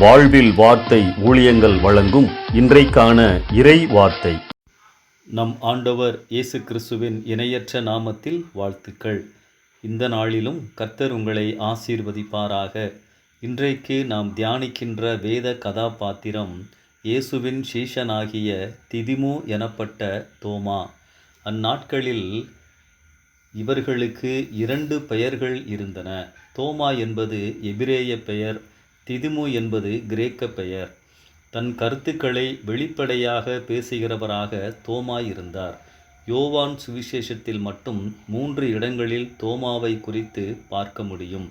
வாழ்வில் வார்த்தை ஊழியங்கள் வழங்கும் இன்றைக்கான இறை வார்த்தை. நம் ஆண்டவர் இயேசு கிறிஸ்துவின் இணையற்ற நாமத்தில் வாழ்த்துக்கள். இந்த நாளிலும் கர்த்தர் உங்களை ஆசீர்வதிப்பாராக. இன்றைக்கு நாம் தியானிக்கின்ற வேத கதாபாத்திரம் இயேசுவின் சீஷனாகிய திதிமு எனப்பட்ட தோமா. அந்நாட்களில் இவர்களுக்கு 2 பெயர்கள் இருந்தன. தோமா என்பது எபிரேய பெயர், திதிமு என்பது கிரேக்க பெயர். தன் கருத்துக்களை வெளிப்படையாக பேசுகிறவராக தோமா இருந்தார். யோவான் சுவிசேஷத்தில் மட்டும் 3 இடங்களில் தோமாவை குறித்து பார்க்க முடியும்.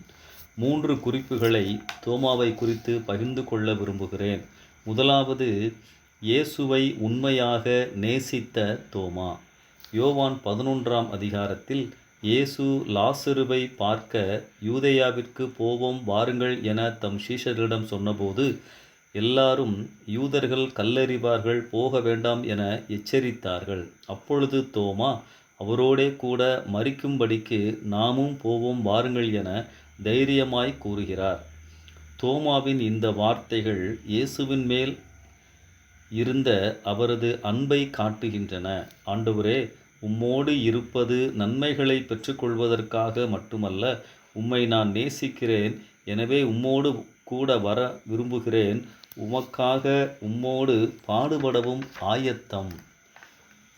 3 குறிப்புகளை தோமாவை குறித்து பகிர்ந்து கொள்ள விரும்புகிறேன். முதலாவது, இயேசுவை உண்மையாக நேசித்த தோமா. யோவான் 11ஆம் அதிகாரத்தில் இயேசு லாசருவை பார்க்க யூதேயாவிற்கு போவோம் வாருங்கள் என தம் சீஷர்களிடம் சொன்னபோது எல்லாரும் யூதர்கள் கல்லறிவார்கள், போக வேண்டாம் என எச்சரித்தார்கள். அப்பொழுது தோமா அவரோடே கூட மரிக்கும்படிக்கு நாமும் போவோம் வாருங்கள் என தைரியமாய் கூறுகிறார். தோமாவின் இந்த வார்த்தைகள் இயேசுவின் மேல் இருந்த அவரது அன்பை காட்டுகின்றன. ஆண்டவரே, உம்மோடு இருப்பது நன்மைகளை பெற்றுக்கொள்வதற்காக மட்டுமல்ல, உம்மை நான் நேசிக்கிறேன், எனவே உம்மோடு கூட வர விரும்புகிறேன், உமக்காக உம்மோடு பாடுபடவும் ஆயத்தம்.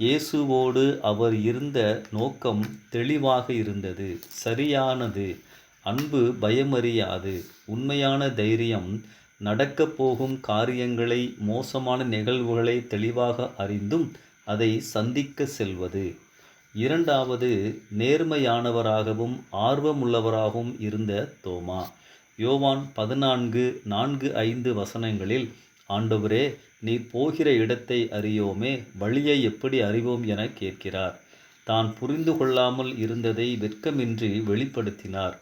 இயேசுவோடு அவர் இருந்த நோக்கம் தெளிவாக இருந்தது, சரியானது. அன்பு பயமறியாது, உண்மையான தைரியம், நடக்கப் போகும் காரியங்களை, மோசமான நிகழ்வுகளை தெளிவாக அறிந்தும் அதை சந்திக்க செல்வது. இரண்டாவது, நேர்மையானவராகவும் ஆர்வமுள்ளவராகவும் இருந்த தோமா. யோவான் 14:4-5 வசனங்களில், ஆண்டவரே, நீர் போகிற இடத்தை அறியோமே, வழியை எப்படி அறிவோம் என கேட்கிறார். தான் புரிந்து கொள்ளாமல் இருந்ததை வெட்கமின்றி வெளிப்படுத்தினார்.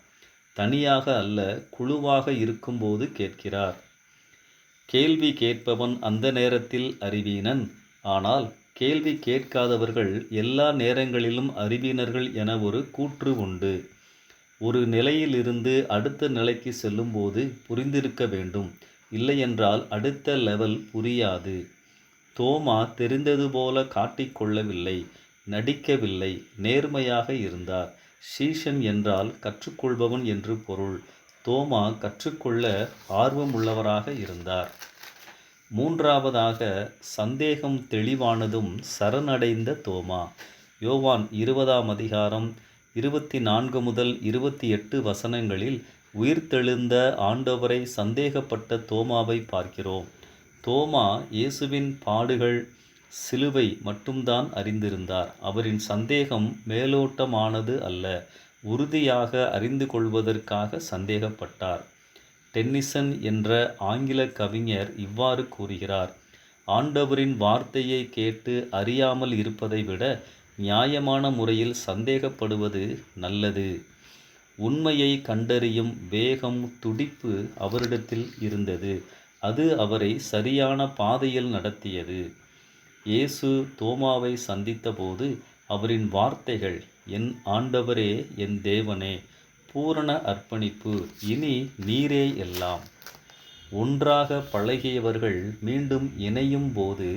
தனியாக அல்ல, குழுவாக இருக்கும்போது கேட்கிறார். கேள்வி கேட்பவன் அந்த நேரத்தில் அறிவீனன், ஆனால் கேள்வி கேட்காதவர்கள் எல்லா நேரங்களிலும் அறிவீனர்கள் என ஒரு கூற்று உண்டு. ஒரு நிலையிலிருந்து அடுத்த நிலைக்கு செல்லும்போது புரிந்திருக்க வேண்டும், இல்லையென்றால் அடுத்த லெவல் புரியாது. தோமா தெரிந்தது போல காட்டிக்கொள்ளவில்லை, நடிக்கவில்லை, நேர்மையாக இருந்தார். சீஷன் என்றால் கற்றுக்கொள்பவன் என்று பொருள். தோமா கற்றுக்கொள்ள ஆர்வமுள்ளவராக இருந்தார். மூன்றாவதாக, சந்தேகம் தெளிவானதும் சரணடைந்த தோமா. யோவான் 20ஆம் அதிகாரம் 24-28 வசனங்களில் உயிர்த்தெழுந்த ஆண்டவரை சந்தேகப்பட்ட தோமாவை பார்க்கிறோம். தோமா இயேசுவின் பாடுகள், சிலுவை மட்டும்தான் அறிந்திருந்தார். அவரின் சந்தேகம் மேலோட்டமானது அல்ல, உறுதியாக அறிந்து கொள்வதற்காக சந்தேகப்பட்டார். டென்னிசன் என்ற ஆங்கில கவிஞர் இவ்வாறு கூறுகிறார்: ஆண்டவரின் வார்த்தையை கேட்டு அறியாமல் இருப்பதை விட நியாயமான முறையில் சந்தேகப்படுவது நல்லது. உண்மையை கண்டறியும் வேகம், துடிப்பு அவரிடத்தில் இருந்தது. அது அவரை சரியான பாதையில் நடத்தியது. இயேசு தோமாவை சந்தித்தபோது அவரின் வார்த்தைகள், என் ஆண்டவரே, என் தேவனே, பூரண அர்ப்பணிப்பு, இனி நீரே எல்லாம். ஒன்றாக பழகியவர்கள் மீண்டும் இணையும் போது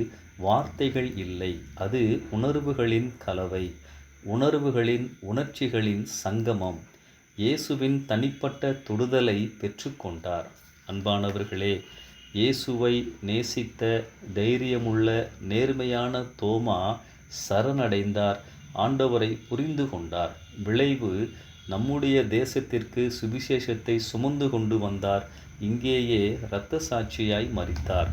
வார்த்தைகள் இல்லை, அது உணர்வுகளின் கலவை, உணர்ச்சிகளின் சங்கமம். இயேசுவின் தனிப்பட்ட தொடுதலை பெற்றுக்கொண்டார். அன்பானவர்களே, இயேசுவை நேசித்த தைரியமுள்ள நேர்மையான தோமா சரணடைந்தார், ஆண்டவரை புரிந்து கொண்டார். விளைவு, நம்முடைய தேசத்திற்கு சுவிசேஷத்தை சுமந்து கொண்டு வந்தார். இங்கேயே இரத்த சாட்சியாய் மரித்தார்.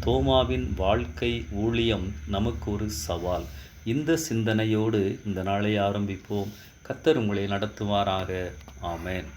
தோமாவின் வாழ்க்கை ஊழியம் நமக்கு ஒரு சவால். இந்த சிந்தனையோடு இந்த நாளை ஆரம்பிப்போம். கர்த்தர் உங்களை நடத்துவாராக. ஆமென்.